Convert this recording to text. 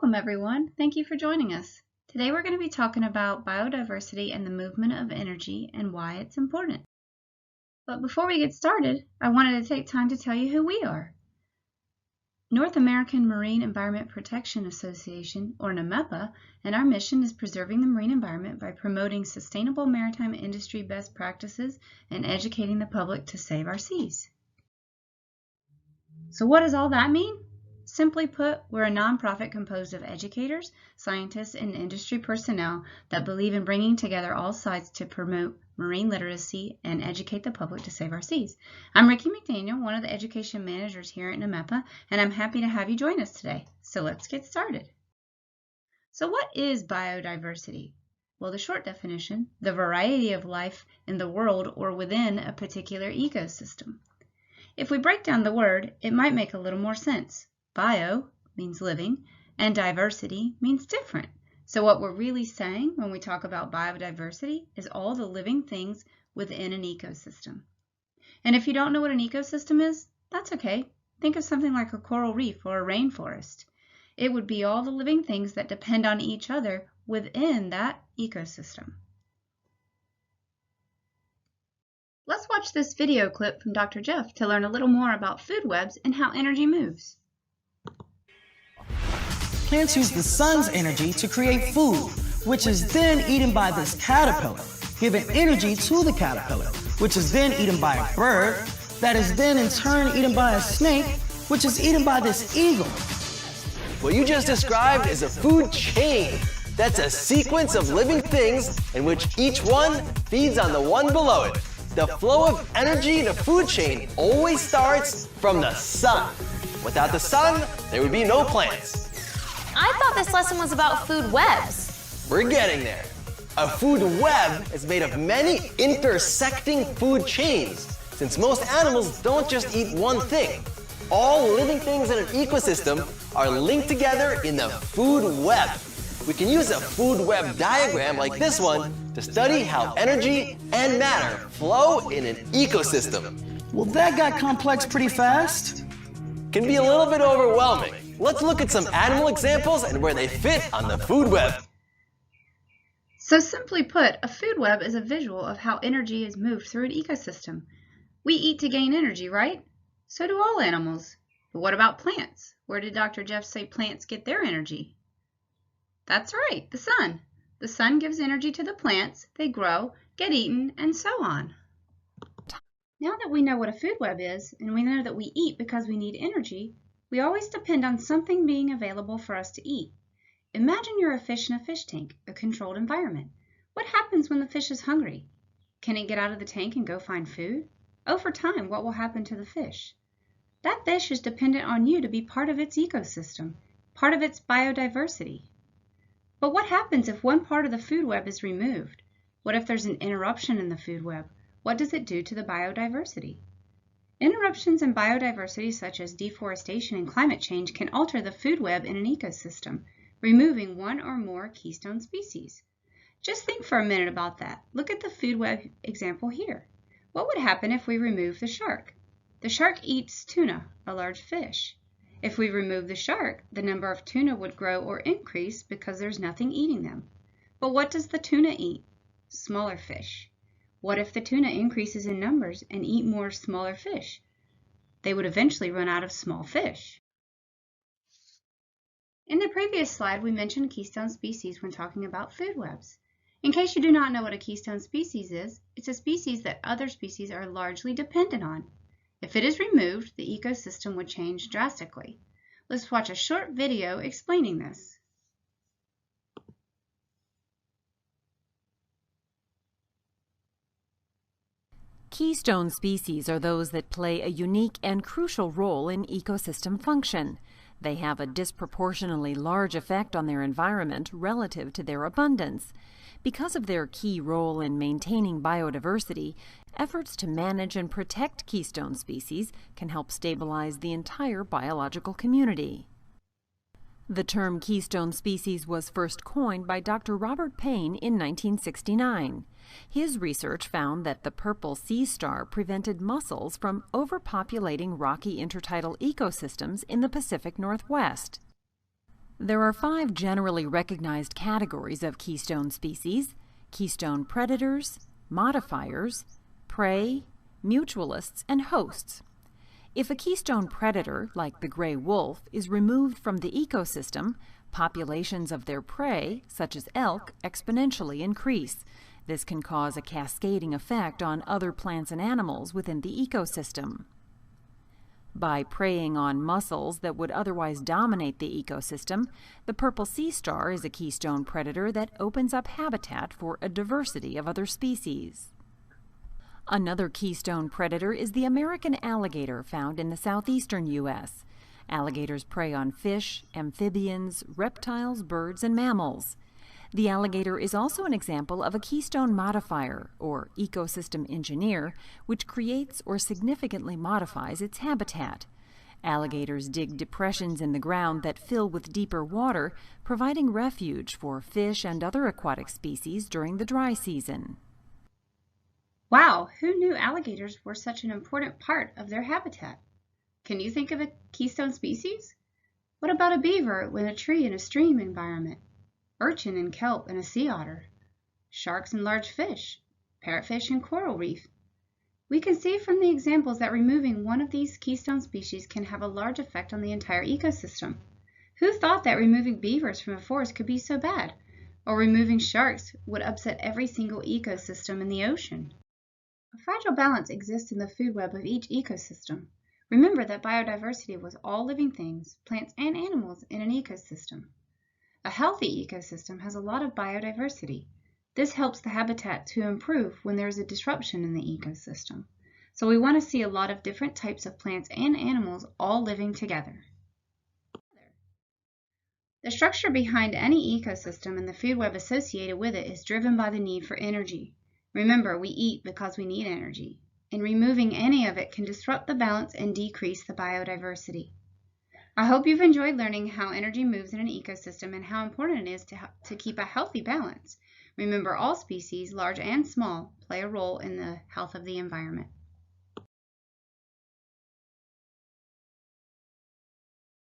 Welcome everyone. Thank you for joining us. Today we're going to be talking about biodiversity and the movement of energy and why it's important. But before we get started, I wanted to take time to tell you who we are. North American Marine Environment Protection Association, or NAMEPA, and our mission is preserving the marine environment by promoting sustainable maritime industry best practices and educating the public to save our seas. So what does all that mean? Simply put, we're a nonprofit composed of educators, scientists, and industry personnel that believe in bringing together all sides to promote marine literacy and educate the public to save our seas. I'm Ricky McDaniel, one of the education managers here at NAMEPA, and I'm happy to have you join us today. So let's get started. So what is biodiversity? Well, the short definition, the variety of life in the world or within a particular ecosystem. If we break down the word, it might make a little more sense. Bio means living, and diversity means different. So what we're really saying when we talk about biodiversity is all the living things within an ecosystem. And if you don't know what an ecosystem is, that's okay. Think of something like a coral reef or a rainforest. It would be all the living things that depend on each other within that ecosystem. Let's watch this video clip from Dr. Jeff to learn a little more about food webs and how energy moves. Plants use the sun's energy to create food, which is then eaten by this caterpillar, giving energy to the caterpillar, which is then eaten by a bird, that is then in turn eaten by a snake, which is eaten by this eagle. What you just described is a food chain. That's a sequence of living things in which each one feeds on the one below it. The flow of energy in a food chain always starts from the sun. Without the sun, there would be no plants. I thought this lesson was about food webs. We're getting there. A food web is made of many intersecting food chains, since most animals don't just eat one thing. All living things in an ecosystem are linked together in the food web. We can use a food web diagram like this one to study how energy and matter flow in an ecosystem. Well, that got complex pretty fast. Can be a little bit overwhelming. Let's look at some animal examples and where they fit on the food web. So simply put, a food web is a visual of how energy is moved through an ecosystem. We eat to gain energy, right? So do all animals. But what about plants? Where did Dr. Jeff say plants get their energy? That's right, the sun. The sun gives energy to the plants, they grow, get eaten, and so on. Now that we know what a food web is, and we know that we eat because we need energy, we always depend on something being available for us to eat. Imagine you're a fish in a fish tank, a controlled environment. What happens when the fish is hungry? Can it get out of the tank and go find food? Over time, what will happen to the fish? That fish is dependent on you to be part of its ecosystem, part of its biodiversity. But what happens if one part of the food web is removed? What if there's an interruption in the food web? What does it do to the biodiversity? Interruptions in biodiversity such as deforestation and climate change can alter the food web in an ecosystem, removing one or more keystone species. Just think for a minute about that. Look at the food web example here. What would happen if we remove the shark? The shark eats tuna, a large fish. If we remove the shark, the number of tuna would grow or increase because there's nothing eating them. But what does the tuna eat? Smaller fish. What if the tuna increases in numbers and eat more smaller fish? They would eventually run out of small fish. In the previous slide, we mentioned keystone species when talking about food webs. In case you do not know what a keystone species is, it's a species that other species are largely dependent on. If it is removed, the ecosystem would change drastically. Let's watch a short video explaining this. Keystone species are those that play a unique and crucial role in ecosystem function. They have a disproportionately large effect on their environment relative to their abundance. Because of their key role in maintaining biodiversity, efforts to manage and protect keystone species can help stabilize the entire biological community. The term keystone species was first coined by Dr. Robert Payne in 1969. His research found that the purple sea star prevented mussels from overpopulating rocky intertidal ecosystems in the Pacific Northwest. There are 5 generally recognized categories of keystone species: keystone predators, modifiers, prey, mutualists, and hosts. If a keystone predator, like the gray wolf, is removed from the ecosystem, populations of their prey, such as elk, exponentially increase. This can cause a cascading effect on other plants and animals within the ecosystem. By preying on mussels that would otherwise dominate the ecosystem, the purple sea star is a keystone predator that opens up habitat for a diversity of other species. Another keystone predator is the American alligator, found in the southeastern U.S. Alligators prey on fish, amphibians, reptiles, birds, and mammals. The alligator is also an example of a keystone modifier, or ecosystem engineer, which creates or significantly modifies its habitat. Alligators dig depressions in the ground that fill with deeper water, providing refuge for fish and other aquatic species during the dry season. Wow, who knew alligators were such an important part of their habitat? Can you think of a keystone species? What about a beaver with a tree and a stream environment? Urchin and kelp and a sea otter? Sharks and large fish? Parrotfish and coral reef? We can see from the examples that removing one of these keystone species can have a large effect on the entire ecosystem. Who thought that removing beavers from a forest could be so bad? Or removing sharks would upset every single ecosystem in the ocean? A fragile balance exists in the food web of each ecosystem. Remember that biodiversity was all living things, plants and animals, in an ecosystem. A healthy ecosystem has a lot of biodiversity. This helps the habitat to improve when there is a disruption in the ecosystem. So we want to see a lot of different types of plants and animals all living together. The structure behind any ecosystem and the food web associated with it is driven by the need for energy. Remember, we eat because we need energy, and removing any of it can disrupt the balance and decrease the biodiversity. I hope you've enjoyed learning how energy moves in an ecosystem and how important it is to keep a healthy balance. Remember, all species, large and small, play a role in the health of the environment.